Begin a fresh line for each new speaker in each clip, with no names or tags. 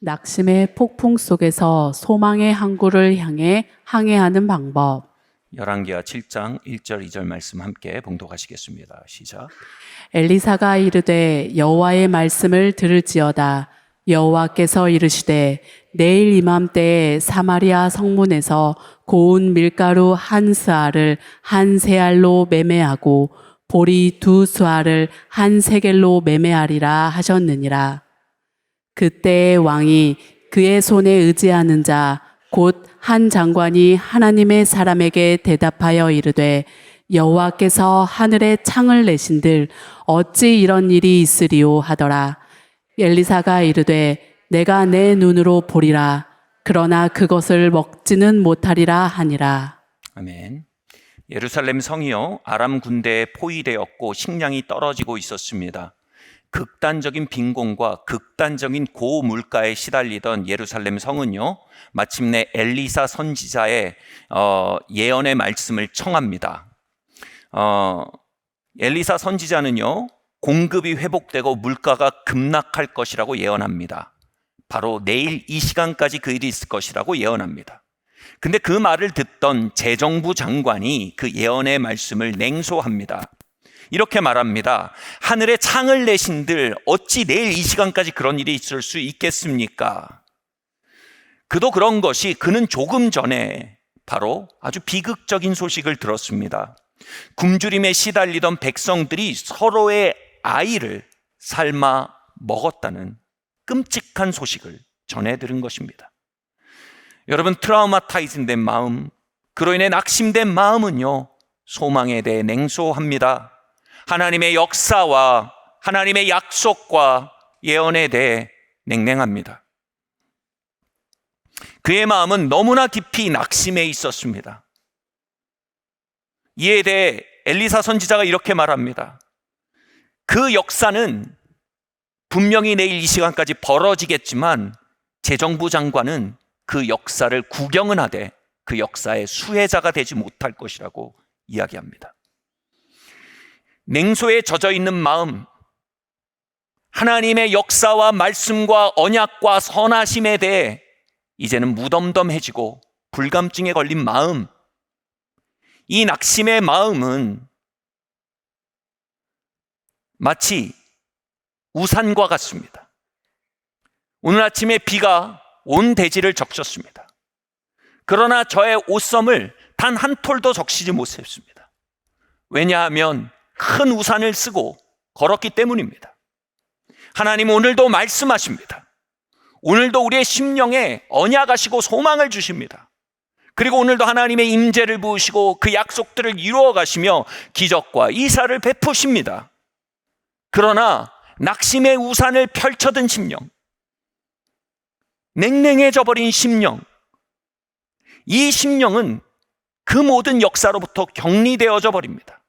낙심의 폭풍 속에서 소망의 항구를 향해 항해하는 방법.
열왕기하 7장 1절 2절 말씀 함께 봉독하시겠습니다. 시작.
엘리사가 이르되 여호와의 말씀을 들을지어다. 여호와께서 이르시되 내일 이맘때에 사마리아 성문에서 고운 밀가루 한 스아를 한 세알로 매매하고 보리 두 스아를 한 세겔로 매매하리라 하셨느니라. 그때의 왕이 그의 손에 의지하는 자 곧 한 장관이 하나님의 사람에게 대답하여 이르되 여호와께서 하늘에 창을 내신들 어찌 이런 일이 있으리오 하더라. 엘리사가 이르되 내가 내 눈으로 보리라. 그러나 그것을 먹지는 못하리라 하니라.
아멘. 예루살렘 성이요 아람 군대에 포위되었고 식량이 떨어지고 있었습니다. 극단적인 빈곤과 극단적인 고물가에 시달리던 예루살렘 성은요 마침내 엘리사 선지자의 예언의 말씀을 청합니다. 엘리사 선지자는요 공급이 회복되고 물가가 급락할 것이라고 예언합니다. 바로 내일 이 시간까지 그 일이 있을 것이라고 예언합니다. 근데 그 말을 듣던 재정부 장관이 그 예언의 말씀을 냉소합니다. 이렇게 말합니다. 하늘에 창을 내신들 어찌 내일 이 시간까지 그런 일이 있을 수 있겠습니까? 그도 그런 것이 그는 조금 전에 바로 아주 비극적인 소식을 들었습니다. 굶주림에 시달리던 백성들이 서로의 아이를 삶아 먹었다는 끔찍한 소식을 전해 들은 것입니다. 여러분, 트라우마타이즈된 마음, 그로 인해 낙심된 마음은요 소망에 대해 냉소합니다. 하나님의 역사와 하나님의 약속과 예언에 대해 냉랭합니다. 그의 마음은 너무나 깊이 낙심해 있었습니다. 이에 대해 엘리사 선지자가 이렇게 말합니다. 그 역사는 분명히 내일 이 시간까지 벌어지겠지만 재정부 장관은 그 역사를 구경은 하되 그 역사의 수혜자가 되지 못할 것이라고 이야기합니다. 냉소에 젖어 있는 마음, 하나님의 역사와 말씀과 언약과 선하심에 대해 이제는 무덤덤해지고 불감증에 걸린 마음, 이 낙심의 마음은 마치 우산과 같습니다. 오늘 아침에 비가 온 대지를 적셨습니다. 그러나 저의 옷섬을 단 한 톨도 적시지 못했습니다. 왜냐하면 큰 우산을 쓰고 걸었기 때문입니다. 하나님 오늘도 말씀하십니다. 오늘도 우리의 심령에 언약하시고 소망을 주십니다. 그리고 오늘도 하나님의 임재를 부으시고 그 약속들을 이루어 가시며 기적과 이사를 베푸십니다. 그러나 낙심의 우산을 펼쳐든 심령, 냉랭해져 버린 심령, 이 심령은 그 모든 역사로부터 격리되어져 버립니다.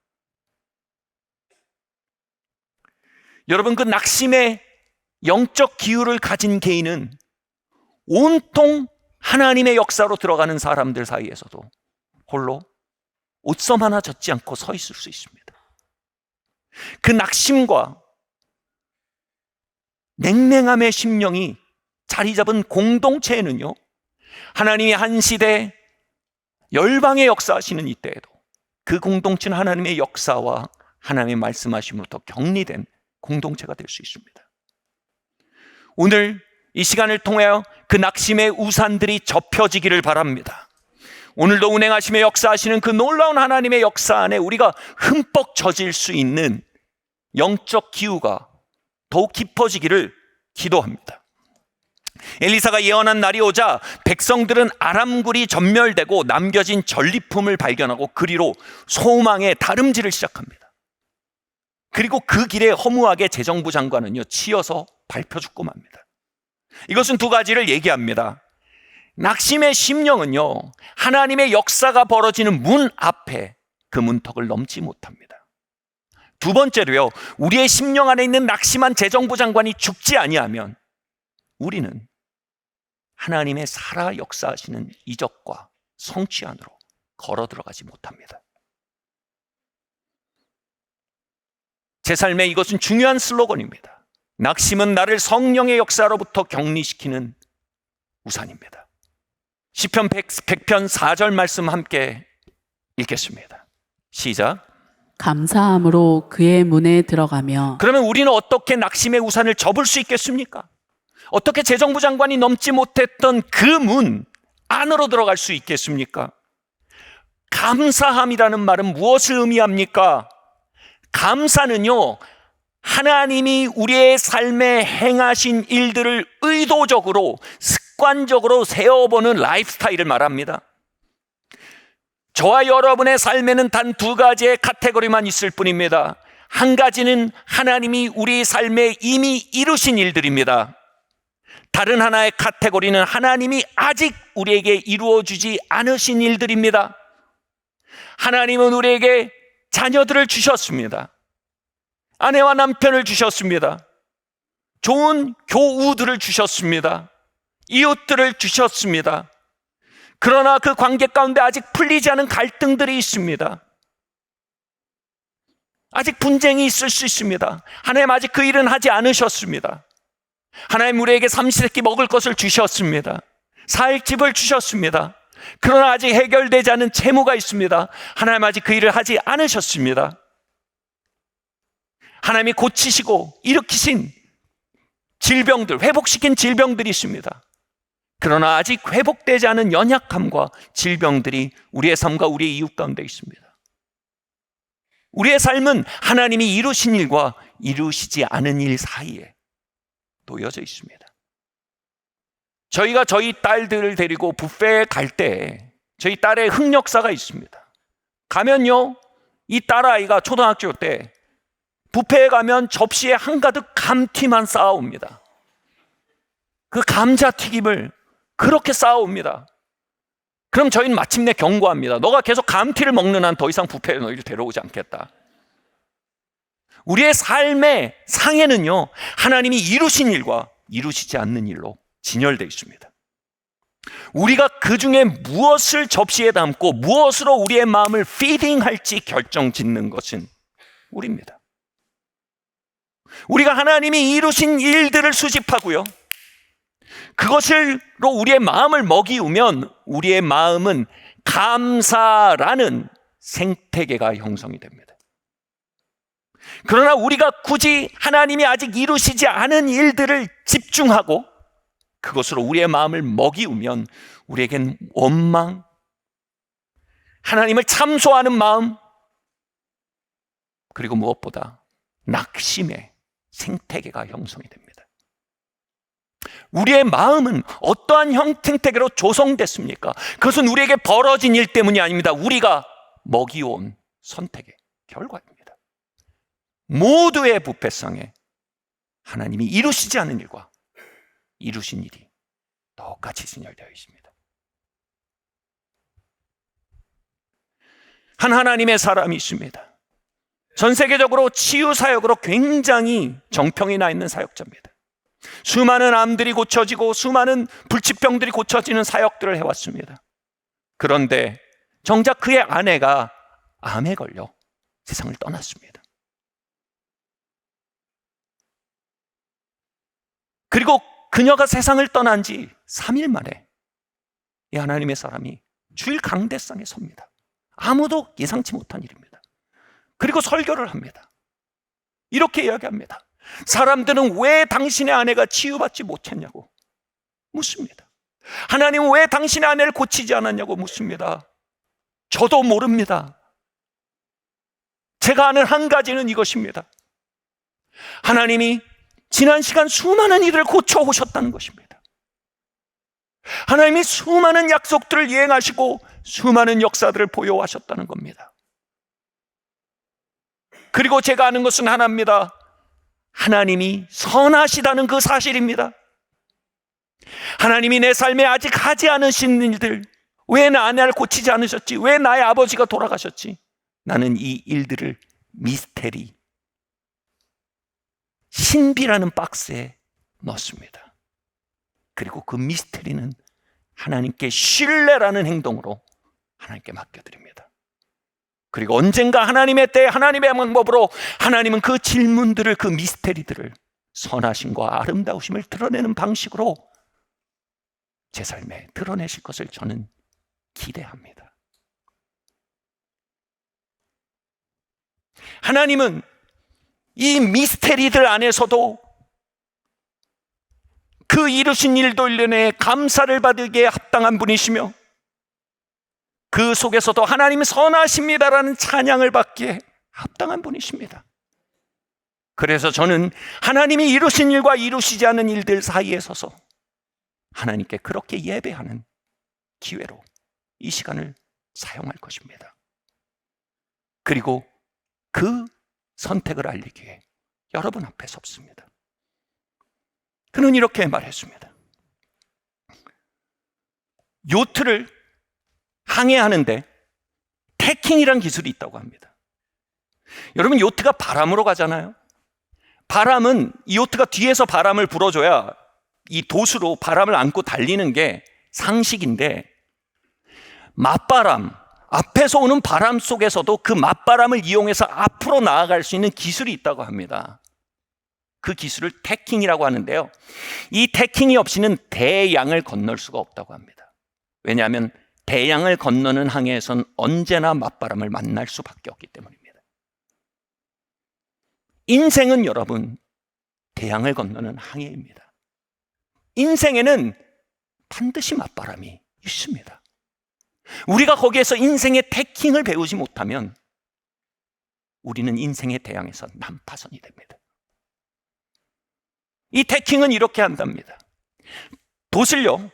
여러분, 그 낙심의 영적 기울을 가진 개인은 온통 하나님의 역사로 들어가는 사람들 사이에서도 홀로 옷섬 하나 젖지 않고 서 있을 수 있습니다. 그 낙심과 냉랭함의 심령이 자리 잡은 공동체에는요, 하나님이 한 시대 열방의 역사하시는 이때에도 그 공동체는 하나님의 역사와 하나님의 말씀하심으로부터 격리된 공동체가 될 수 있습니다. 오늘 이 시간을 통하여 그 낙심의 우산들이 접혀지기를 바랍니다. 오늘도 운행하시며 역사하시는 그 놀라운 하나님의 역사 안에 우리가 흠뻑 젖을 수 있는 영적 기후가 더욱 깊어지기를 기도합니다. 엘리사가 예언한 날이 오자 백성들은 아람굴이 전멸되고 남겨진 전리품을 발견하고 그리로 소망의 다름질을 시작합니다. 그리고 그 길에 허무하게 재정부 장관은요 치여서 밟혀 죽고 맙니다. 이것은 두 가지를 얘기합니다. 낙심의 심령은요 하나님의 역사가 벌어지는 문 앞에 그 문턱을 넘지 못합니다. 두 번째로요, 우리의 심령 안에 있는 낙심한 재정부 장관이 죽지 아니하면 우리는 하나님의 살아 역사하시는 이적과 성취 안으로 걸어 들어가지 못합니다. 제 삶에 이것은 중요한 슬로건입니다. 낙심은 나를 성령의 역사로부터 격리시키는 우산입니다. 시편 100편 4절 말씀 함께 읽겠습니다. 시작.
감사함으로 그의 문에 들어가며.
그러면 우리는 어떻게 낙심의 우산을 접을 수 있겠습니까? 어떻게 재정부 장관이 넘지 못했던 그 문 안으로 들어갈 수 있겠습니까? 감사함이라는 말은 무엇을 의미합니까? 감사는요, 하나님이 우리의 삶에 행하신 일들을 의도적으로 습관적으로 세워보는 라이프 스타일을 말합니다. 저와 여러분의 삶에는 단 두 가지의 카테고리만 있을 뿐입니다. 한 가지는 하나님이 우리 삶에 이미 이루신 일들입니다. 다른 하나의 카테고리는 하나님이 아직 우리에게 이루어주지 않으신 일들입니다. 하나님은 우리에게 자녀들을 주셨습니다. 아내와 남편을 주셨습니다. 좋은 교우들을 주셨습니다. 이웃들을 주셨습니다. 그러나 그 관계 가운데 아직 풀리지 않은 갈등들이 있습니다. 아직 분쟁이 있을 수 있습니다. 하나님 아직 그 일은 하지 않으셨습니다. 하나님 우리에게 삼시세끼 먹을 것을 주셨습니다. 살 집을 주셨습니다. 그러나 아직 해결되지 않은 채무가 있습니다. 하나님 아직 그 일을 하지 않으셨습니다. 하나님이 고치시고 일으키신 질병들, 회복시킨 질병들이 있습니다. 그러나 아직 회복되지 않은 연약함과 질병들이 우리의 삶과 우리의 이웃 가운데 있습니다. 우리의 삶은 하나님이 이루신 일과 이루시지 않은 일 사이에 놓여져 있습니다. 저희가 저희 딸들을 데리고 뷔페에 갈 때 저희 딸의 흑역사가 있습니다. 가면요, 이 딸아이가 초등학교 때 뷔페에 가면 접시에 한가득 감튀만 쌓아옵니다. 그 감자튀김을 그렇게 쌓아옵니다. 그럼 저희는 마침내 경고합니다. 너가 계속 감튀를 먹는 한 더 이상 뷔페에 너희를 데려오지 않겠다. 우리의 삶의 상에는요, 하나님이 이루신 일과 이루시지 않는 일로 진열되어 있습니다. 우리가 그 중에 무엇을 접시에 담고 무엇으로 우리의 마음을 피딩할지 결정짓는 것은 우리입니다. 우리가 하나님이 이루신 일들을 수집하고요, 그것으로 우리의 마음을 먹이우면 우리의 마음은 감사라는 생태계가 형성이 됩니다. 그러나 우리가 굳이 하나님이 아직 이루시지 않은 일들을 집중하고 그것으로 우리의 마음을 먹이우면 우리에겐 원망, 하나님을 참소하는 마음, 그리고 무엇보다 낙심의 생태계가 형성이 됩니다. 우리의 마음은 어떠한 형태계로 조성됐습니까? 그것은 우리에게 벌어진 일 때문이 아닙니다. 우리가 먹이온 선택의 결과입니다. 모두의 부패성에 하나님이 이루시지 않은 일과 이루신 일이 똑같이 진열되어 있습니다. 한 하나님의 사람이 있습니다. 전 세계적으로 치유 사역으로 굉장히 정평이 나 있는 사역자입니다. 수많은 암들이 고쳐지고 수많은 불치병들이 고쳐지는 사역들을 해왔습니다. 그런데 정작 그의 아내가 암에 걸려 세상을 떠났습니다. 그리고 그녀가 세상을 떠난 지 3일 만에 이 하나님의 사람이 주일 강대상에 섭니다. 아무도 예상치 못한 일입니다. 그리고 설교를 합니다. 이렇게 이야기합니다. 사람들은 왜 당신의 아내가 치유받지 못했냐고 묻습니다. 하나님은 왜 당신의 아내를 고치지 않았냐고 묻습니다. 저도 모릅니다. 제가 아는 한 가지는 이것입니다. 하나님이 지난 시간 수많은 이들을 고쳐오셨다는 것입니다. 하나님이 수많은 약속들을 이행하시고 수많은 역사들을 보여하셨다는 겁니다. 그리고 제가 아는 것은 하나입니다. 하나님이 선하시다는 그 사실입니다. 하나님이 내 삶에 아직 하지 않으신 일들, 왜 나 아내를 고치지 않으셨지? 왜 나의 아버지가 돌아가셨지? 나는 이 일들을 미스테리, 신비라는 박스에 넣습니다. 그리고 그 미스테리는 하나님께 신뢰라는 행동으로 하나님께 맡겨드립니다. 그리고 언젠가 하나님의 때에 하나님의 방법으로 하나님은 그 질문들을, 그 미스테리들을 선하심과 아름다우심을 드러내는 방식으로 제 삶에 드러내실 것을 저는 기대합니다. 하나님은 이 미스테리들 안에서도 그 이루신 일도 일련에 감사를 받기에 합당한 분이시며, 그 속에서도 하나님 선하십니다라는 찬양을 받기에 합당한 분이십니다. 그래서 저는 하나님이 이루신 일과 이루시지 않은 일들 사이에 서서 하나님께 그렇게 예배하는 기회로 이 시간을 사용할 것입니다. 그리고 그 선택을 알리기 위해 여러분 앞에 섰습니다. 그는 이렇게 말했습니다. 요트를 항해하는데 태킹이란 기술이 있다고 합니다. 여러분, 요트가 바람으로 가잖아요. 바람은 이 요트가 뒤에서 바람을 불어줘야 이 도수로 바람을 안고 달리는 게 상식인데, 맞바람, 앞에서 오는 바람 속에서도 그 맞바람을 이용해서 앞으로 나아갈 수 있는 기술이 있다고 합니다. 그 기술을 태킹이라고 하는데요, 이 태킹이 없이는 대양을 건널 수가 없다고 합니다. 왜냐하면 대양을 건너는 항해에선 언제나 맞바람을 만날 수밖에 없기 때문입니다. 인생은 여러분, 대양을 건너는 항해입니다. 인생에는 반드시 맞바람이 있습니다. 우리가 거기에서 인생의 태킹을 배우지 못하면 우리는 인생의 대양에서 난파선이 됩니다. 이 태킹은 이렇게 한답니다. 돛을요,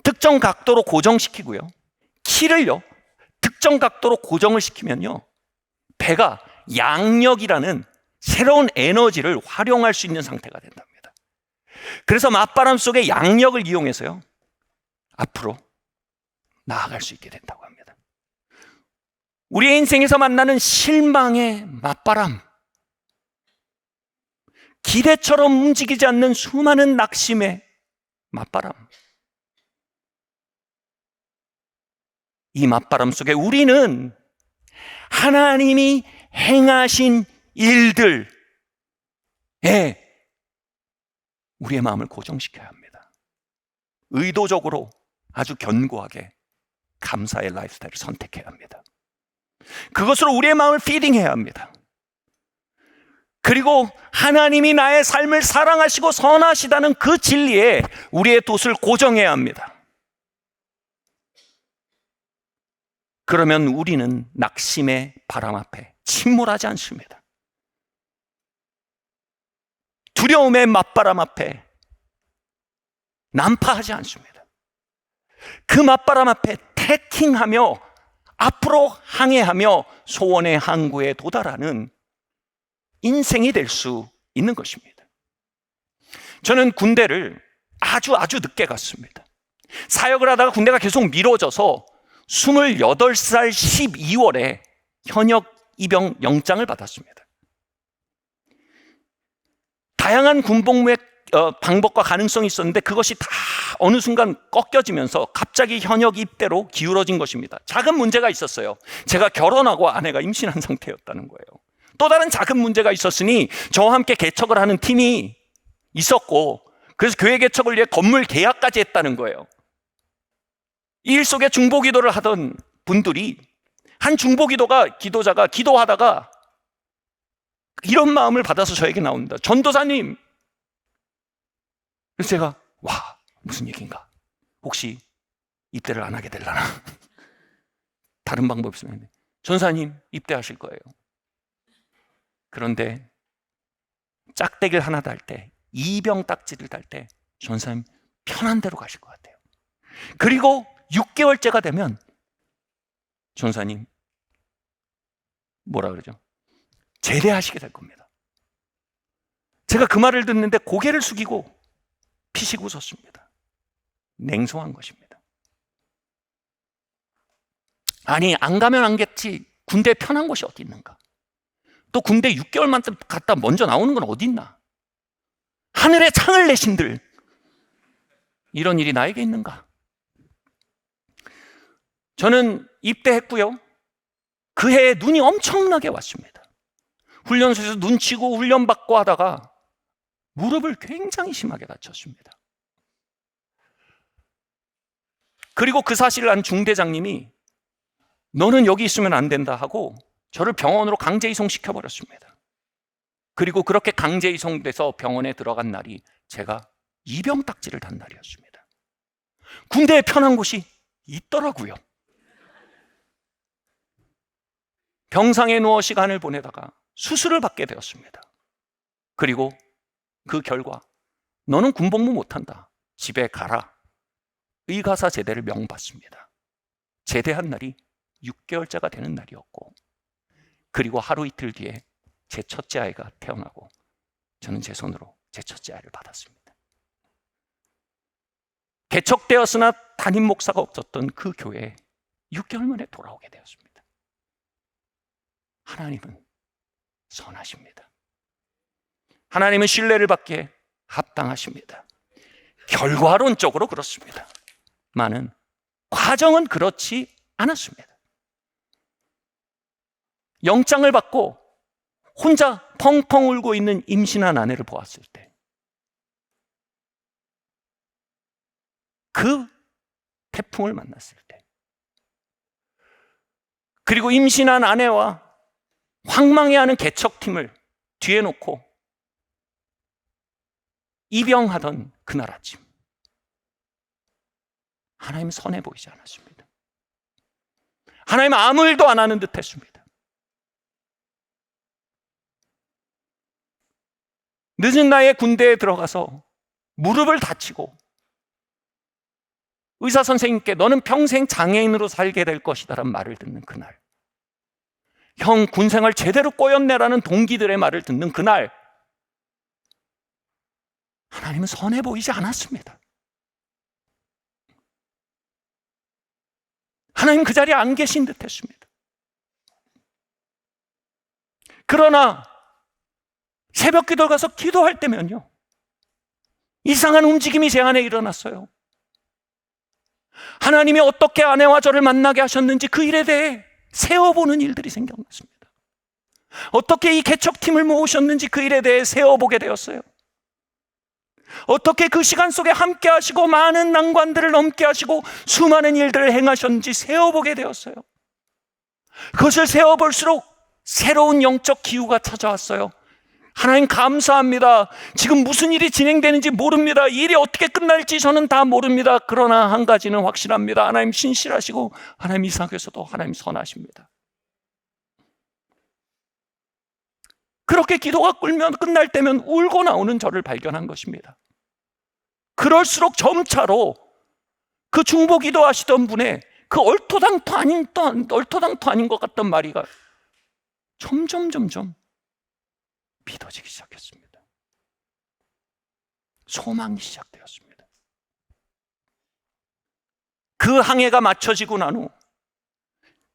특정 각도로 고정시키고요, 키를요, 특정 각도로 고정을 시키면요, 배가 양력이라는 새로운 에너지를 활용할 수 있는 상태가 된답니다. 그래서 맞바람 속의 양력을 이용해서요, 앞으로 나아갈 수 있게 된다고 합니다. 우리의 인생에서 만나는 실망의 맞바람, 기대처럼 움직이지 않는 수많은 낙심의 맞바람, 이 맞바람 속에 우리는 하나님이 행하신 일들에 우리의 마음을 고정시켜야 합니다. 의도적으로 아주 견고하게 감사의 라이프스타일을 선택해야 합니다. 그것으로 우리의 마음을 피딩해야 합니다. 그리고 하나님이 나의 삶을 사랑하시고 선하시다는 그 진리에 우리의 돛을 고정해야 합니다. 그러면 우리는 낙심의 바람 앞에 침몰하지 않습니다. 두려움의 맞바람 앞에 난파하지 않습니다. 그 맞바람 앞에 태킹하며 앞으로 항해하며 소원의 항구에 도달하는 인생이 될 수 있는 것입니다. 저는 군대를 아주 늦게 갔습니다. 사역을 하다가 군대가 계속 미뤄져서 28살 12월에 현역 입영 영장을 받았습니다. 다양한 군복무의 방법과 가능성이 있었는데 그것이 다 어느 순간 꺾여지면서 갑자기 현역 입대로 기울어진 것입니다. 작은 문제가 있었어요. 제가 결혼하고 아내가 임신한 상태였다는 거예요. 또 다른 작은 문제가 있었으니 저와 함께 개척을 하는 팀이 있었고, 그래서 교회 개척을 위해 건물 계약까지 했다는 거예요. 이 일 속에 중보기도를 하던 분들이, 한 기도자가 기도하다가 이런 마음을 받아서 저에게 나옵니다. 전도사님. 그래서 제가 무슨 얘기인가? 혹시 입대를 안 하게 되려나? 다른 방법이 있으면, 전사님 입대하실 거예요. 그런데 짝대기를 하나 달 때, 이병 딱지를 달 때 전사님 편한 대로 가실 것 같아요. 그리고 6개월째가 되면 전사님 뭐라 그러죠? 제대하시게 될 겁니다. 제가 그 말을 듣는데 고개를 숙이고 피식 웃었습니다. 냉소한 것입니다. 아니, 안 가면 안 겠지. 군대에 편한 곳이 어디 있는가? 또 군대 6개월만 갔다 먼저 나오는 건 어디 있나? 하늘에 창을 내신들, 이런 일이 나에게 있는가? 저는 입대했고요. 그 해에 눈이 엄청나게 왔습니다. 훈련소에서 눈 치고 훈련받고 하다가 무릎을 굉장히 심하게 다쳤습니다. 그리고 그 사실을 안 중대장님이 너는 여기 있으면 안 된다 하고 저를 병원으로 강제 이송시켜 버렸습니다. 그리고 그렇게 강제 이송돼서 병원에 들어간 날이 제가 이병딱지를 단 날이었습니다. 군대에 편한 곳이 있더라고요. 병상에 누워 시간을 보내다가 수술을 받게 되었습니다. 그리고 그 결과 너는 군복무 못한다. 집에 가라. 의가사 제대를 명받습니다. 제대한 날이 6개월째가 되는 날이었고, 그리고 하루 이틀 뒤에 제 첫째 아이가 태어나고 저는 제 손으로 제 첫째 아이를 받았습니다. 개척되었으나 담임 목사가 없었던 그 교회에 6개월 만에 돌아오게 되었습니다. 하나님은 선하십니다. 하나님은 신뢰를 받기에 합당하십니다. 결과론적으로 그렇습니다. 많은 과정은 그렇지 않았습니다. 영장을 받고 혼자 펑펑 울고 있는 임신한 아내를 보았을 때, 그 태풍을 만났을 때, 그리고 임신한 아내와 황망해하는 개척팀을 뒤에 놓고 입영하던 그날 아침, 하나님 선해 보이지 않았습니다. 하나님 아무 일도 안 하는 듯 했습니다. 늦은 나이에 군대에 들어가서 무릎을 다치고 의사 선생님께 너는 평생 장애인으로 살게 될 것이다라는 말을 듣는 그날, 형 군생활 제대로 꼬였네라는 동기들의 말을 듣는 그날, 하나님은 선해 보이지 않았습니다. 하나님 그 자리에 안 계신 듯 했습니다. 그러나 새벽 기도 가서 기도할 때면요, 이상한 움직임이 제 안에 일어났어요. 하나님이 어떻게 아내와 저를 만나게 하셨는지 그 일에 대해 세어보는 일들이 생겨났습니다. 어떻게 이 개척팀을 모으셨는지 그 일에 대해 세어보게 되었어요. 어떻게 그 시간 속에 함께 하시고 많은 난관들을 넘게 하시고 수많은 일들을 행하셨는지 세어보게 되었어요. 그것을 세어볼수록 새로운 영적 기후가 찾아왔어요. 하나님 감사합니다. 지금 무슨 일이 진행되는지 모릅니다. 이 일이 어떻게 끝날지 저는 다 모릅니다. 그러나 한 가지는 확실합니다. 하나님 신실하시고 하나님 이 상황에서도 하나님 선하십니다. 그렇게 기도가 끝날 때면 울고 나오는 저를 발견한 것입니다. 그럴수록 점차로 그 중보 기도하시던 분의 그 얼토당토 아닌 것 같던 말이가 점점 믿어지기 시작했습니다. 소망이 시작되었습니다. 그 항해가 맞춰지고 난 후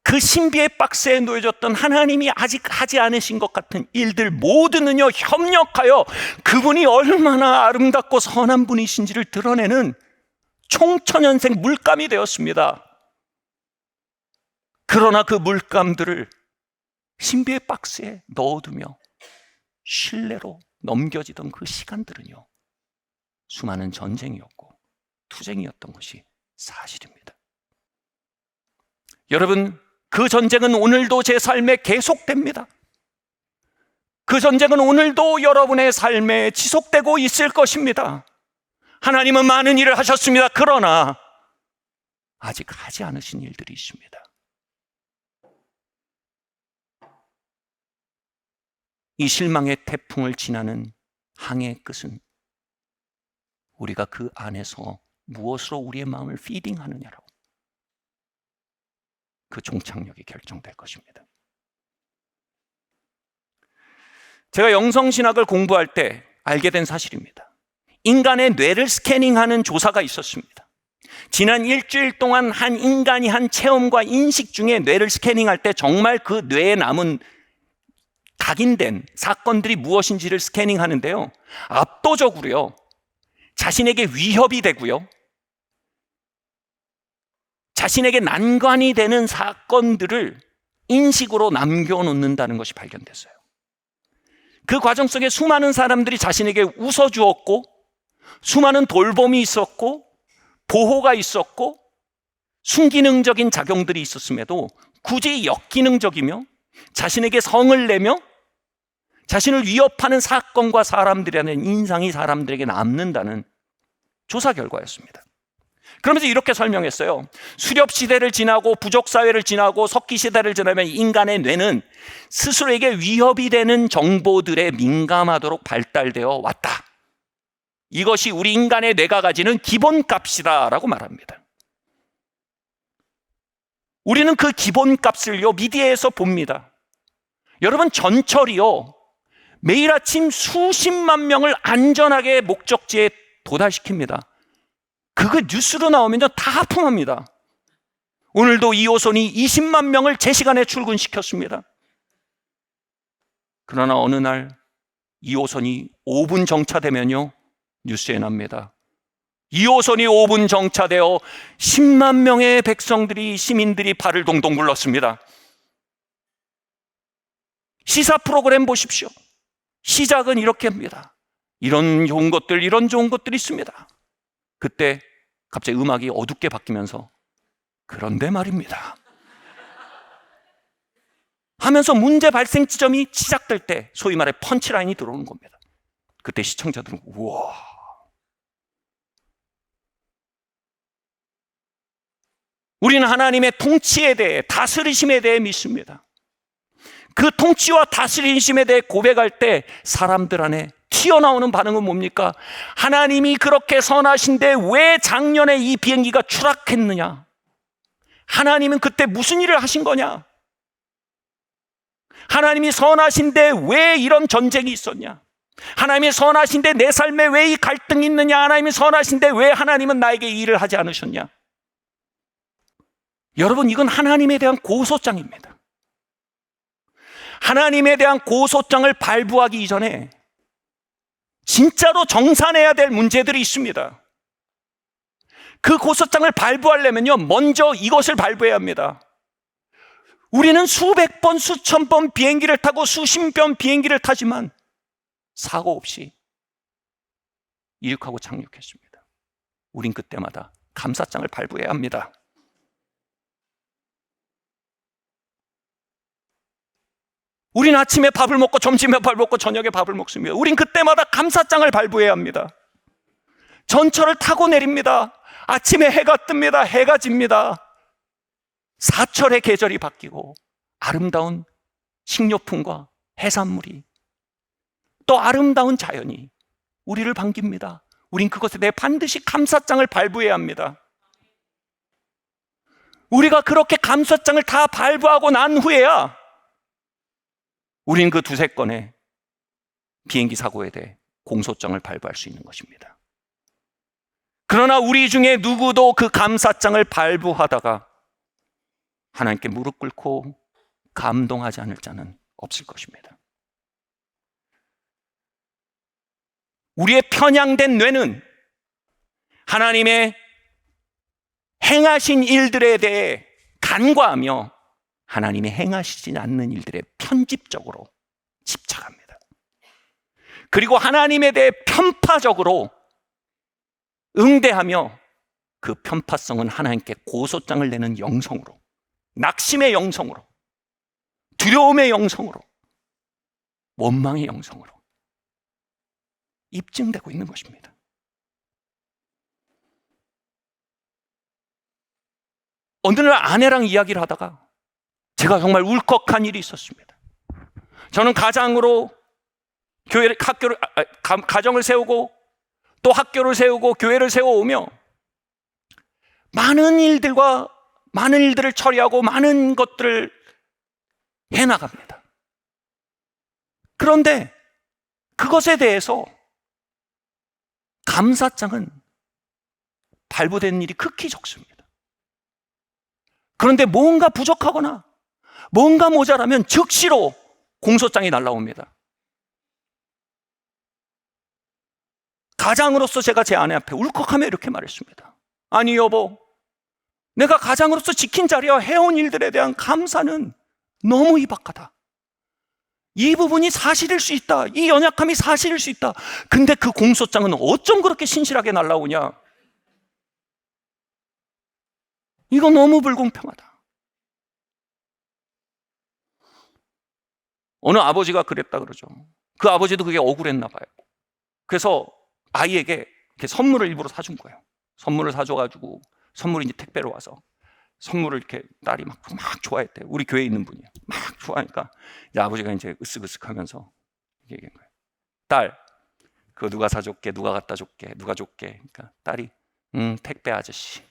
그 신비의 박스에 놓여졌던 하나님이 아직 하지 않으신 것 같은 일들 모두는요, 협력하여 그분이 얼마나 아름답고 선한 분이신지를 드러내는 총천연색 물감이 되었습니다. 그러나 그 물감들을 신비의 박스에 넣어두며 신뢰로 넘겨지던 그 시간들은요, 수많은 전쟁이었고 투쟁이었던 것이 사실입니다. 여러분, 그 전쟁은 오늘도 제 삶에 계속됩니다. 그 전쟁은 오늘도 여러분의 삶에 지속되고 있을 것입니다. 하나님은 많은 일을 하셨습니다. 그러나 아직 하지 않으신 일들이 있습니다. 이 실망의 태풍을 지나는 항해의 끝은 우리가 그 안에서 무엇으로 우리의 마음을 피딩하느냐라고, 그 종착역이 결정될 것입니다. 제가 영성신학을 공부할 때 알게 된 사실입니다. 인간의 뇌를 스캐닝하는 조사가 있었습니다. 지난 일주일 동안 한 인간이 한 체험과 인식 중에 뇌를 스캐닝할 때 정말 그 뇌에 남은 각인된 사건들이 무엇인지를 스캐닝하는데요, 압도적으로요, 자신에게 위협이 되고요, 자신에게 난관이 되는 사건들을 인식으로 남겨놓는다는 것이 발견됐어요. 그 과정 속에 수많은 사람들이 자신에게 웃어주었고, 수많은 돌봄이 있었고, 보호가 있었고, 순기능적인 작용들이 있었음에도 굳이 역기능적이며 자신에게 성을 내며 자신을 위협하는 사건과 사람들이라는 인상이 사람들에게 남는다는 조사 결과였습니다. 그러면서 이렇게 설명했어요. 수렵 시대를 지나고 부족 사회를 지나고 석기 시대를 지나면 인간의 뇌는 스스로에게 위협이 되는 정보들에 민감하도록 발달되어 왔다. 이것이 우리 인간의 뇌가 가지는 기본값이다라고 말합니다. 우리는 그 기본값을요 미디어에서 봅니다. 여러분, 전철이요 매일 아침 수십만 명을 안전하게 목적지에 도달시킵니다. 그거 뉴스로 나오면요 다 하품합니다. 오늘도 2호선이 20만 명을 제 시간에 출근시켰습니다. 그러나 어느 날 2호선이 5분 정차되면요 뉴스에 납니다. 2호선이 5분 정차되어 10만 명의 시민들이 발을 동동 굴렀습니다. 시사 프로그램 보십시오. 시작은 이렇게 합니다. 이런 좋은 것들이 있습니다. 그때 갑자기 음악이 어둡게 바뀌면서 그런데 말입니다 하면서 문제 발생 지점이 시작될 때 소위 말해 펀치라인이 들어오는 겁니다. 그때 시청자들은 우와. 우리는 하나님의 통치에 대해, 다스리심에 대해 믿습니다. 그 통치와 다스리심에 대해 고백할 때 사람들 안에 튀어나오는 반응은 뭡니까? 하나님이 그렇게 선하신데 왜 작년에 이 비행기가 추락했느냐? 하나님은 그때 무슨 일을 하신 거냐? 하나님이 선하신데 왜 이런 전쟁이 있었냐? 하나님이 선하신데 내 삶에 왜 이 갈등이 있느냐? 하나님이 선하신데 왜 하나님은 나에게 이 일을 하지 않으셨냐? 여러분, 이건 하나님에 대한 고소장입니다. 하나님에 대한 고소장을 발부하기 이전에 진짜로 정산해야 될 문제들이 있습니다. 그 고소장을 발부하려면요 먼저 이것을 발부해야 합니다. 우리는 수백 번, 수천 번 비행기를 타고 수십 번 비행기를 타지만 사고 없이 이륙하고 착륙했습니다. 우린 그때마다 감사장을 발부해야 합니다. 우린 아침에 밥을 먹고 점심에 밥을 먹고 저녁에 밥을 먹습니다. 우린 그때마다 감사장을 발부해야 합니다. 전철을 타고 내립니다. 아침에 해가 뜹니다. 해가 집니다. 사철의 계절이 바뀌고 아름다운 식료품과 해산물이 또 아름다운 자연이 우리를 반깁니다. 우린 그것에 대해 반드시 감사장을 발부해야 합니다. 우리가 그렇게 감사장을 다 발부하고 난 후에야 우린 그 두세 건의 비행기 사고에 대해 공소장을 발부할 수 있는 것입니다. 그러나 우리 중에 누구도 그 감사장을 발부하다가 하나님께 무릎 꿇고 감동하지 않을 자는 없을 것입니다. 우리의 편향된 뇌는 하나님의 행하신 일들에 대해 간과하며 하나님이 행하시지 않는 일들에 편집적으로 집착합니다. 그리고 하나님에 대해 편파적으로 응대하며 그 편파성은 하나님께 고소장을 내는 영성으로, 낙심의 영성으로, 두려움의 영성으로, 원망의 영성으로 입증되고 있는 것입니다. 어느 날 아내랑 이야기를 하다가 제가 정말 울컥한 일이 있었습니다. 저는 가장으로 가정을 세우고 또 학교를 세우고 교회를 세워오며 많은 일들을 처리하고 많은 것들을 해나갑니다. 그런데 그것에 대해서 감사장은 발부된 일이 극히 적습니다. 그런데 뭔가 부족하거나 뭔가 모자라면 즉시로 공소장이 날라옵니다. 가장으로서 제가 제 아내 앞에 울컥하며 이렇게 말했습니다. 아니 여보, 내가 가장으로서 지킨 자리와 해온 일들에 대한 감사는 너무 희박하다. 이 부분이 사실일 수 있다. 이 연약함이 사실일 수 있다. 근데 그 공소장은 어쩜 그렇게 신실하게 날라오냐? 이거 너무 불공평하다. 어느 아버지가 그랬다 그러죠. 그 아버지도 그게 억울했나 봐요. 그래서 아이에게 이렇게 선물을 일부러 사준 거예요. 선물을 사줘가지고 선물이 이제 택배로 와서 선물을 이렇게 딸이 막 좋아했대요. 우리 교회에 있는 분이에요. 막 좋아하니까 이제 아버지가 이제 으쓱으쓱하면서 얘기한 거예요. 딸, 그거 누가 사줬게? 누가 갖다 줬게? 누가 줬게? 그러니까 딸이 택배 아저씨.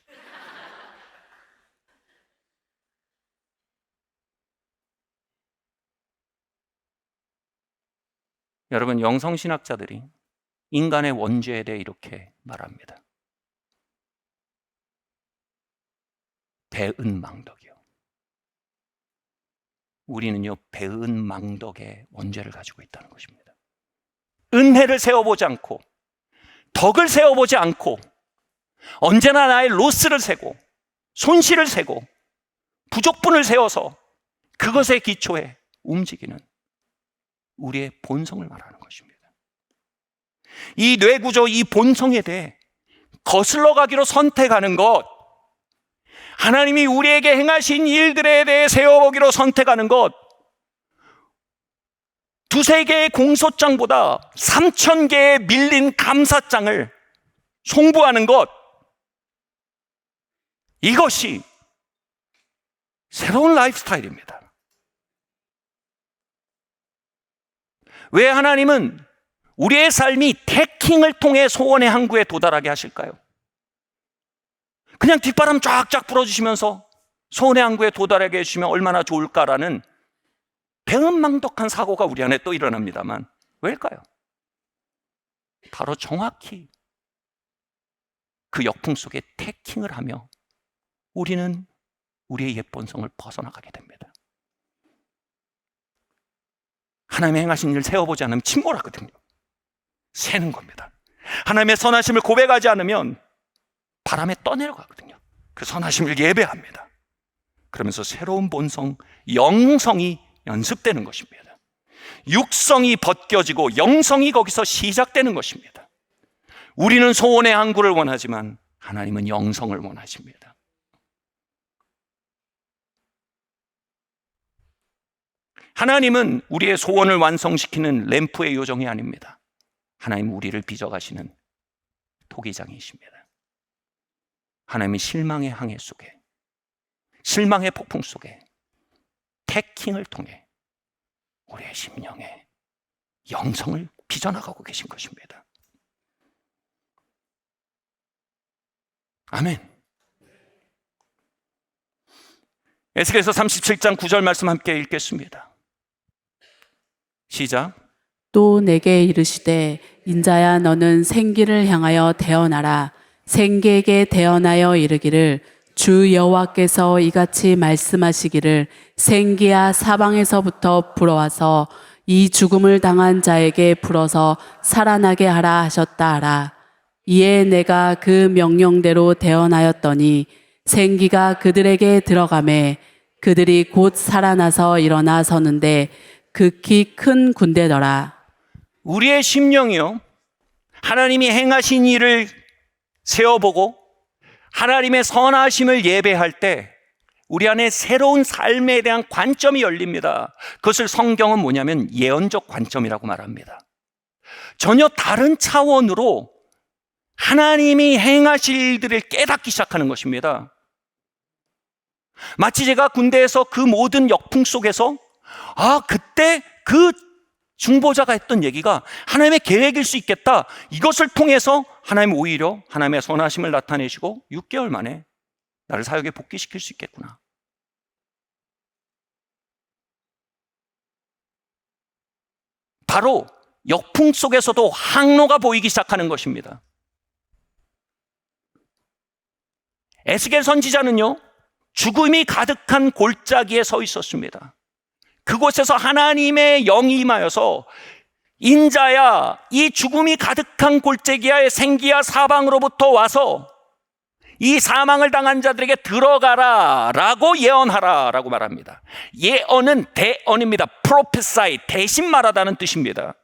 여러분, 영성신학자들이 인간의 원죄에 대해 이렇게 말합니다. 배은망덕이요. 우리는요, 배은망덕의 원죄를 가지고 있다는 것입니다. 은혜를 세워보지 않고, 덕을 세워보지 않고, 언제나 나의 로스를 세고, 손실을 세고, 부족분을 세워서 그것에 기초해 움직이는 우리의 본성을 말하는 것입니다. 이 뇌구조, 이 본성에 대해 거슬러 가기로 선택하는 것, 하나님이 우리에게 행하신 일들에 대해 세워보기로 선택하는 것, 두세 개의 공소장보다 3,000개의 밀린 감사장을 송부하는 것, 이것이 새로운 라이프 스타일입니다. 왜 하나님은 우리의 삶이 태킹을 통해 소원의 항구에 도달하게 하실까요? 그냥 뒷바람 쫙쫙 불어주시면서 소원의 항구에 도달하게 해주시면 얼마나 좋을까라는 배은망덕한 사고가 우리 안에 또 일어납니다만, 왜일까요? 바로 정확히 그 역풍 속에 태킹을 하며 우리는 우리의 옛 본성을 벗어나가게 됩니다. 하나님의 행하신 일을 세워보지 않으면 침몰하거든요. 새는 겁니다. 하나님의 선하심을 고백하지 않으면 바람에 떠내려가거든요. 그 선하심을 예배합니다. 그러면서 새로운 본성, 영성이 연습되는 것입니다. 육성이 벗겨지고 영성이 거기서 시작되는 것입니다. 우리는 소원의 항구를 원하지만 하나님은 영성을 원하십니다. 하나님은 우리의 소원을 완성시키는 램프의 요정이 아닙니다. 하나님은 우리를 빚어가시는 토기장이십니다. 하나님은 실망의 항해 속에, 실망의 폭풍 속에 태킹을 통해 우리의 심령에 영성을 빚어나가고 계신 것입니다. 아멘. 에스겔서 37장 9절 말씀 함께 읽겠습니다. 시작.
또 내게 이르시되 인자야 너는 생기를 향하여 대언하라. 생기에게 대언하여 이르기를 주 여호와께서 이같이 말씀하시기를 생기야 사방에서부터 불어와서 이 죽음을 당한 자에게 불어서 살아나게 하라 하셨다 하라. 이에 내가 그 명령대로 대언하였더니 생기가 그들에게 들어가매 그들이 곧 살아나서 일어나 서는데 극히 큰 군대더라.
우리의 심령이요, 하나님이 행하신 일을 세워보고 하나님의 선하심을 예배할 때 우리 안에 새로운 삶에 대한 관점이 열립니다. 그것을 성경은 뭐냐면 예언적 관점이라고 말합니다. 전혀 다른 차원으로 하나님이 행하실 일들을 깨닫기 시작하는 것입니다. 마치 제가 군대에서 그 모든 역풍 속에서 그때 그 중보자가 했던 얘기가 하나님의 계획일 수 있겠다. 이것을 통해서 하나님 오히려 하나님의 선하심을 나타내시고 6개월 만에 나를 사역에 복귀시킬 수 있겠구나. 바로 역풍 속에서도 항로가 보이기 시작하는 것입니다. 에스겔 선지자는요, 죽음이 가득한 골짜기에 서 있었습니다. 그곳에서 하나님의 영이 임하여서 인자야, 이 죽음이 가득한 골짜기야의 생기야 사방으로부터 와서 이 사망을 당한 자들에게 들어가라 라고 예언하라 라고 말합니다. 예언은 대언입니다. prophesy, 대신 말하다는 뜻입니다.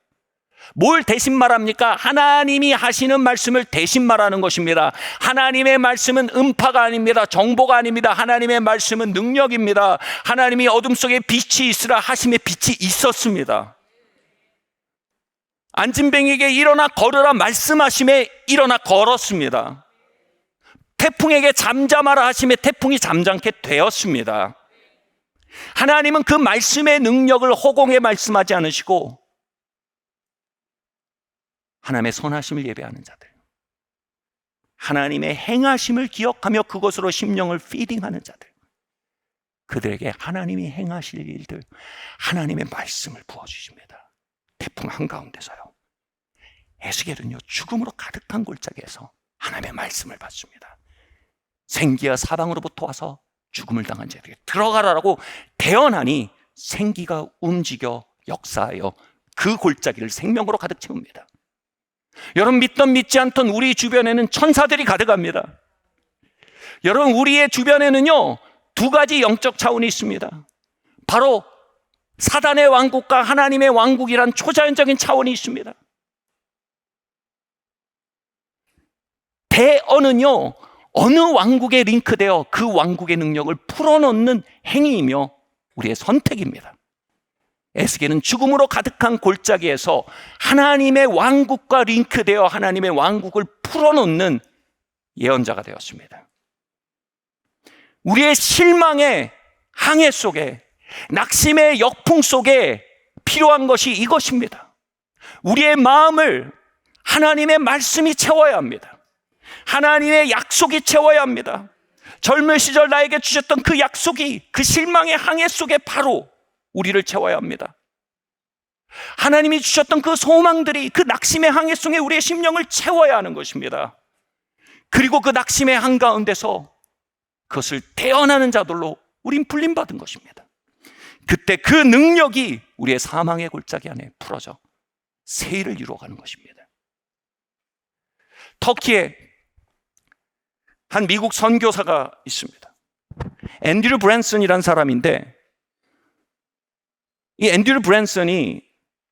뭘 대신 말합니까? 하나님이 하시는 말씀을 대신 말하는 것입니다. 하나님의 말씀은 음파가 아닙니다. 정보가 아닙니다. 하나님의 말씀은 능력입니다. 하나님이 어둠 속에 빛이 있으라 하심에 빛이 있었습니다. 안진뱅에게 일어나 걸으라 말씀하심에 일어나 걸었습니다. 태풍에게 잠잠하라 하심에 태풍이 잠잠게 되었습니다. 하나님은 그 말씀의 능력을 허공에 말씀하지 않으시고 하나님의 선하심을 예배하는 자들, 하나님의 행하심을 기억하며 그것으로 심령을 피딩하는 자들, 그들에게 하나님이 행하실 일들, 하나님의 말씀을 부어주십니다. 태풍 한가운데서요, 에스겔은요 죽음으로 가득한 골짜기에서 하나님의 말씀을 받습니다. 생기와 사방으로부터 와서 죽음을 당한 자들에게 들어가라라고 대언하니 생기가 움직여 역사하여 그 골짜기를 생명으로 가득 채웁니다. 여러분, 믿던 믿지 않던 우리 주변에는 천사들이 가득합니다. 여러분, 우리의 주변에는요 두 가지 영적 차원이 있습니다. 바로 사단의 왕국과 하나님의 왕국이란 초자연적인 차원이 있습니다. 대언은요 어느 왕국에 링크되어 그 왕국의 능력을 풀어놓는 행위이며 우리의 선택입니다. 에스겔은 죽음으로 가득한 골짜기에서 하나님의 왕국과 링크되어 하나님의 왕국을 풀어놓는 예언자가 되었습니다. 우리의 실망의 항해 속에, 낙심의 역풍 속에 필요한 것이 이것입니다. 우리의 마음을 하나님의 말씀이 채워야 합니다. 하나님의 약속이 채워야 합니다. 젊은 시절 나에게 주셨던 그 약속이 그 실망의 항해 속에 바로 우리를 채워야 합니다. 하나님이 주셨던 그 소망들이 그 낙심의 항해 속에 우리의 심령을 채워야 하는 것입니다. 그리고 그 낙심의 한가운데서 그것을 대언하는 자들로 우린 불림받은 것입니다. 그때 그 능력이 우리의 사망의 골짜기 안에 풀어져 세일을 이루어가는 것입니다. 터키에 한 미국 선교사가 있습니다. 앤드류 브랜슨이라는 사람인데, 이 앤드류 브랜슨이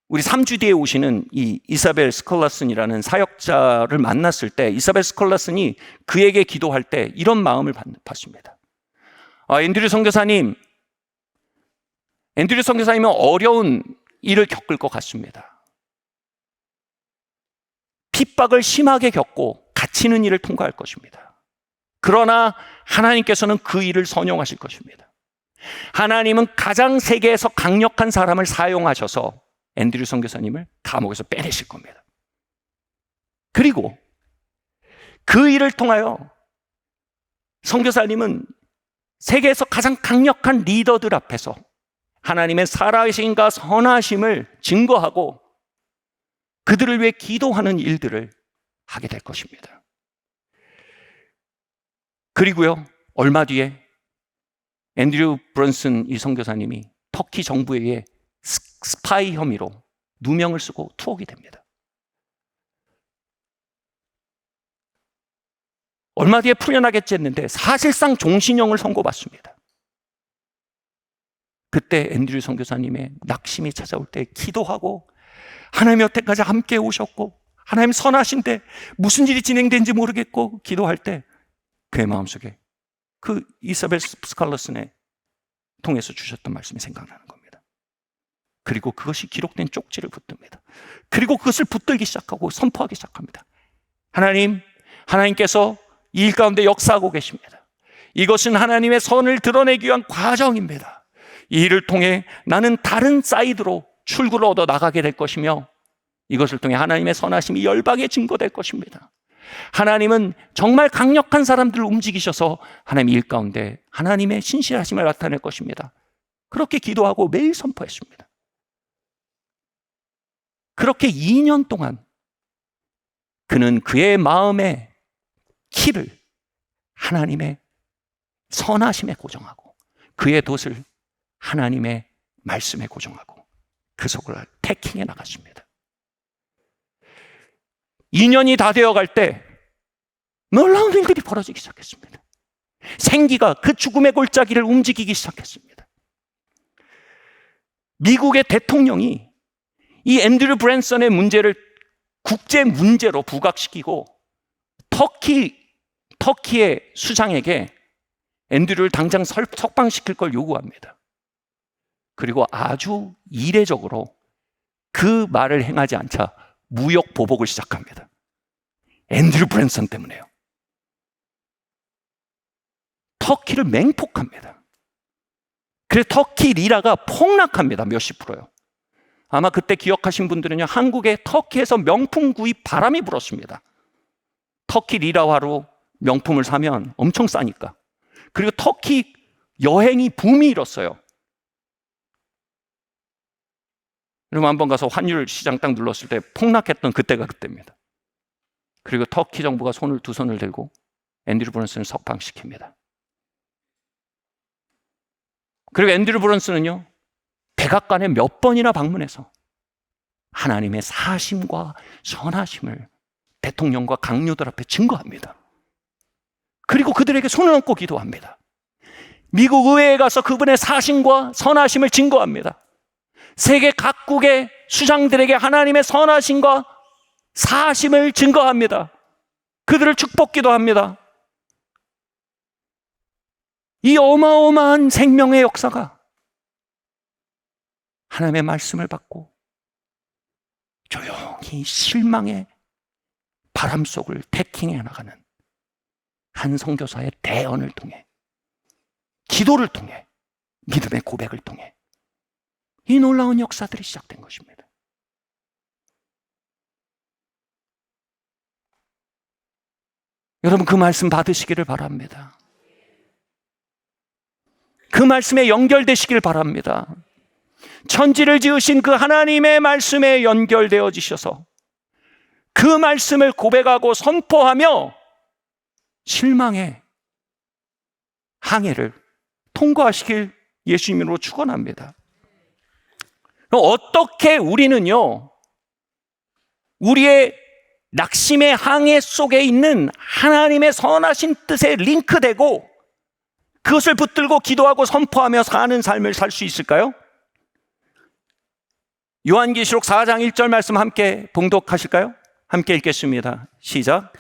우리 3주 뒤에 오시는 이 이사벨 스콜라슨이라는 사역자를 만났을 때 이사벨 스콜라슨이 그에게 기도할 때 이런 마음을 받습니다. 앤드류 선교사님은 어려운 일을 겪을 것 같습니다. 핍박을 심하게 겪고 갇히는 일을 통과할 것입니다. 그러나 하나님께서는 그 일을 선용하실 것입니다. 하나님은 가장 세계에서 강력한 사람을 사용하셔서 앤드류 선교사님을 감옥에서 빼내실 겁니다. 그리고 그 일을 통하여 선교사님은 세계에서 가장 강력한 리더들 앞에서 하나님의 살아계심과 선하심을 증거하고 그들을 위해 기도하는 일들을 하게 될 것입니다. 그리고요, 얼마 뒤에 앤드류 브런슨 이 선교사님이 터키 정부에 의해 스파이 혐의로 누명을 쓰고 투옥이 됩니다. 얼마 뒤에 풀려나겠지 했는데 사실상 종신형을 선고받습니다. 그때 앤드류 선교사님의 낙심이 찾아올 때 기도하고, 하나님 여태까지 함께 오셨고 하나님 선하신데 무슨 일이 진행된지 모르겠고 기도할 때 그의 마음속에 그 이사벨 스칼러슨에 통해서 주셨던 말씀이 생각나는 겁니다. 그리고 그것이 기록된 쪽지를 붙듭니다. 그리고 그것을 붙들기 시작하고 선포하기 시작합니다. 하나님께서 이 일 가운데 역사하고 계십니다. 이것은 하나님의 선을 드러내기 위한 과정입니다. 이 일을 통해 나는 다른 사이드로 출구를 얻어 나가게 될 것이며, 이것을 통해 하나님의 선하심이 열방에 증거될 것입니다. 하나님은 정말 강력한 사람들을 움직이셔서 하나님 일 가운데 하나님의 신실하심을 나타낼 것입니다. 그렇게 기도하고 매일 선포했습니다. 그렇게 2년 동안 그는 그의 마음의 키를 하나님의 선하심에 고정하고 그의 돛을 하나님의 말씀에 고정하고 그 속을 패킹해 나갔습니다. 2년이 다 되어갈 때 놀라운 일들이 벌어지기 시작했습니다. 생기가 그 죽음의 골짜기를 움직이기 시작했습니다. 미국의 대통령이 이 앤드류 브랜선의 문제를 국제 문제로 부각시키고 터키의 수장에게 앤드류를 당장 석방시킬 걸 요구합니다. 그리고 아주 이례적으로 그 말을 행하지 않자 무역 보복을 시작합니다. 앤드류 브랜선 때문에요. 터키를 맹폭합니다. 그래서 터키 리라가 폭락합니다. 몇십 프로요. 아마 그때 기억하신 분들은요, 한국에 터키에서 명품 구입 바람이 불었습니다. 터키 리라화로 명품을 사면 엄청 싸니까. 그리고 터키 여행이 붐이 일었어요. 여러분 한번 가서 환율 시장 딱 눌렀을 때 폭락했던 그때가 그때입니다. 그리고 터키 정부가 두 손을 들고 앤드류 브런슨을 석방시킵니다. 그리고 앤드류 브런슨은요, 백악관에 몇 번이나 방문해서 하나님의 사심과 선하심을 대통령과 강요들 앞에 증거합니다. 그리고 그들에게 손을 얹고 기도합니다. 미국 의회에 가서 그분의 사심과 선하심을 증거합니다. 세계 각국의 수장들에게 하나님의 선하심과 사심을 증거합니다. 그들을 축복기도 합니다. 이 어마어마한 생명의 역사가 하나님의 말씀을 받고 조용히 실망의 바람 속을 태킹해 나가는 한 선교사의 대언을 통해, 기도를 통해, 믿음의 고백을 통해 이 놀라운 역사들이 시작된 것입니다. 여러분 그 말씀 받으시기를 바랍니다. 그 말씀에 연결되시길 바랍니다. 천지를 지으신 그 하나님의 말씀에 연결되어지셔서 그 말씀을 고백하고 선포하며 실망의 항해를 통과하시길 예수님으로 축원합니다. 어떻게 우리는요, 우리의 낙심의 항해 속에 있는 하나님의 선하신 뜻에 링크되고 그것을 붙들고 기도하고 선포하며 사는 삶을 살 수 있을까요? 요한계시록 4장 1절 말씀 함께 봉독하실까요? 함께 읽겠습니다. 시작.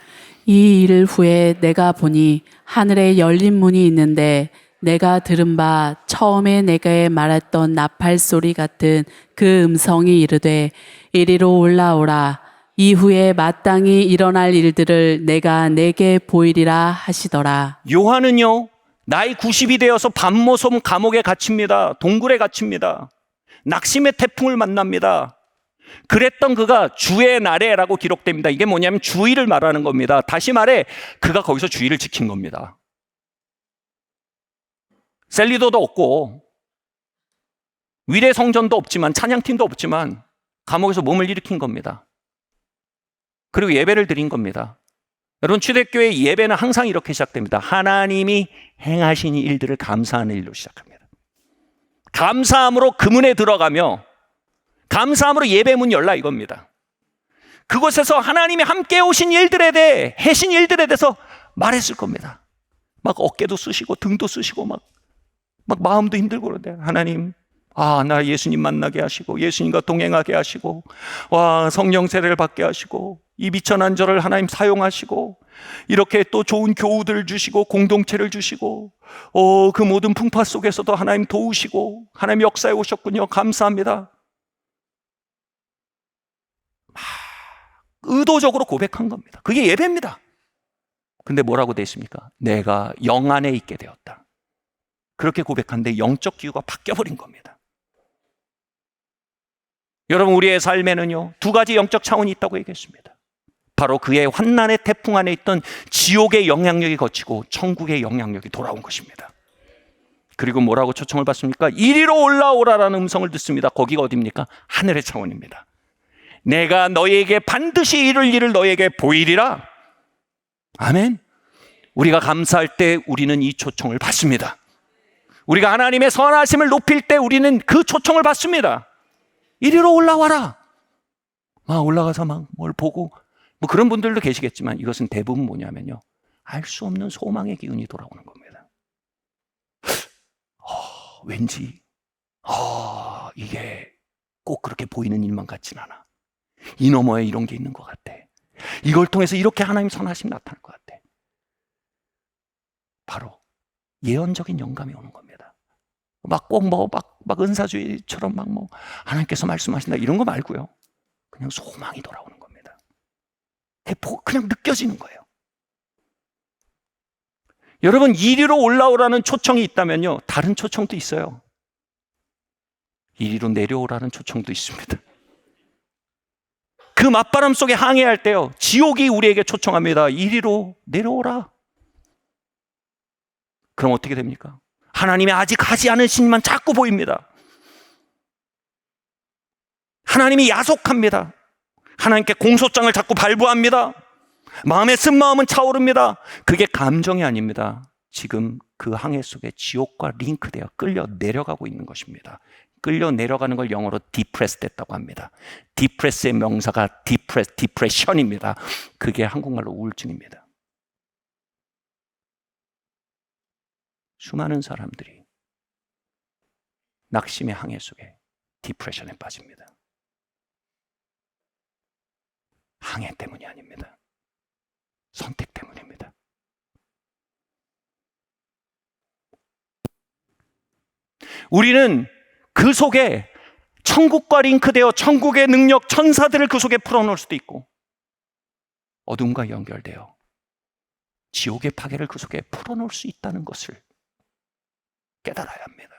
이 일 후에 내가 보니 하늘에 열린 문이 있는데 내가 들은 바 처음에 내게 말했던 나팔 소리 같은 그 음성이 이르되 이리로 올라오라. 이후에 마땅히 일어날 일들을 내가 내게 보이리라 하시더라.
요한은요, 나이 90이 되어서 밤모섬 감옥에 갇힙니다. 동굴에 갇힙니다. 낙심의 태풍을 만납니다. 그랬던 그가 주의 날에라고 기록됩니다. 이게 뭐냐면 주의를 말하는 겁니다. 다시 말해 그가 거기서 주의를 지킨 겁니다. 셀리도도 없고 위례 성전도 없지만 찬양팀도 없지만 감옥에서 몸을 일으킨 겁니다. 그리고 예배를 드린 겁니다. 여러분 초대교회 예배는 항상 이렇게 시작됩니다. 하나님이 행하신 일들을 감사하는 일로 시작합니다. 감사함으로 그 문에 들어가며 감사함으로 예배문 열라 이겁니다. 그곳에서 하나님이 함께 오신 일들에 대해, 해신 일들에 대해서 말했을 겁니다. 막 어깨도 쑤시고 등도 쑤시고 막 마음도 힘들고 그러는데 하나님, 나 예수님 만나게 하시고 예수님과 동행하게 하시고 성령 세례를 받게 하시고 이 미천한 저를 하나님 사용하시고 이렇게 또 좋은 교우들을 주시고 공동체를 주시고 그 모든 풍파 속에서도 하나님 도우시고 하나님 역사에 오셨군요. 감사합니다. 의도적으로 고백한 겁니다. 그게 예배입니다. 근데 뭐라고 되어 있습니까? 내가 영 안에 있게 되었다. 그렇게 고백하는데 영적 기후가 바뀌어버린 겁니다. 여러분 우리의 삶에는요, 두 가지 영적 차원이 있다고 얘기했습니다. 바로 그의 환난의 태풍 안에 있던 지옥의 영향력이 거치고 천국의 영향력이 돌아온 것입니다. 그리고 뭐라고 초청을 받습니까? 이리로 올라오라라는 음성을 듣습니다. 거기가 어디입니까? 하늘의 차원입니다. 내가 너희에게 반드시 이룰 일을 너희에게 보이리라. 아멘. 우리가 감사할 때 우리는 이 초청을 받습니다. 우리가 하나님의 선하심을 높일 때 우리는 그 초청을 받습니다. 이리로 올라와라. 올라가서 뭘 보고 그런 분들도 계시겠지만 이것은 대부분 뭐냐면요, 알 수 없는 소망의 기운이 돌아오는 겁니다. 왠지 이게 꼭 그렇게 보이는 일만 같진 않아. 이 너머에 이런 게 있는 것 같아. 이걸 통해서 이렇게 하나님 선하심 나타날 것 같아. 바로 예언적인 영감이 오는 겁니다. 막 꼭 막 은사주의처럼 막 하나님께서 말씀하신다 이런 거 말고요. 그냥 소망이 돌아오는 겁니다. 그냥 느껴지는 거예요. 여러분, 이리로 올라오라는 초청이 있다면요, 다른 초청도 있어요. 이리로 내려오라는 초청도 있습니다. 그 맞바람 속에 항해할 때요, 지옥이 우리에게 초청합니다. 이리로 내려오라. 그럼 어떻게 됩니까? 하나님이 아직 하지 않으신 일만 자꾸 보입니다. 하나님이 야속합니다. 하나님께 공소장을 자꾸 발부합니다. 마음에 쓴 마음은 차오릅니다. 그게 감정이 아닙니다. 지금 그 항해 속에 지옥과 링크되어 끌려 내려가고 있는 것입니다. 끌려 내려가는 걸 영어로 디프레스 됐다고 합니다. 디프레스의 명사가 디프레션입니다. 그게 한국말로 우울증입니다. 수많은 사람들이 낙심의 항해 속에 디프레션에 빠집니다. 항해 때문이 아닙니다. 선택 때문입니다. 우리는 그 속에 천국과 링크되어 천국의 능력, 천사들을 그 속에 풀어놓을 수도 있고, 어둠과 연결되어 지옥의 파괴를 그 속에 풀어놓을 수 있다는 것을 깨달아야 합니다.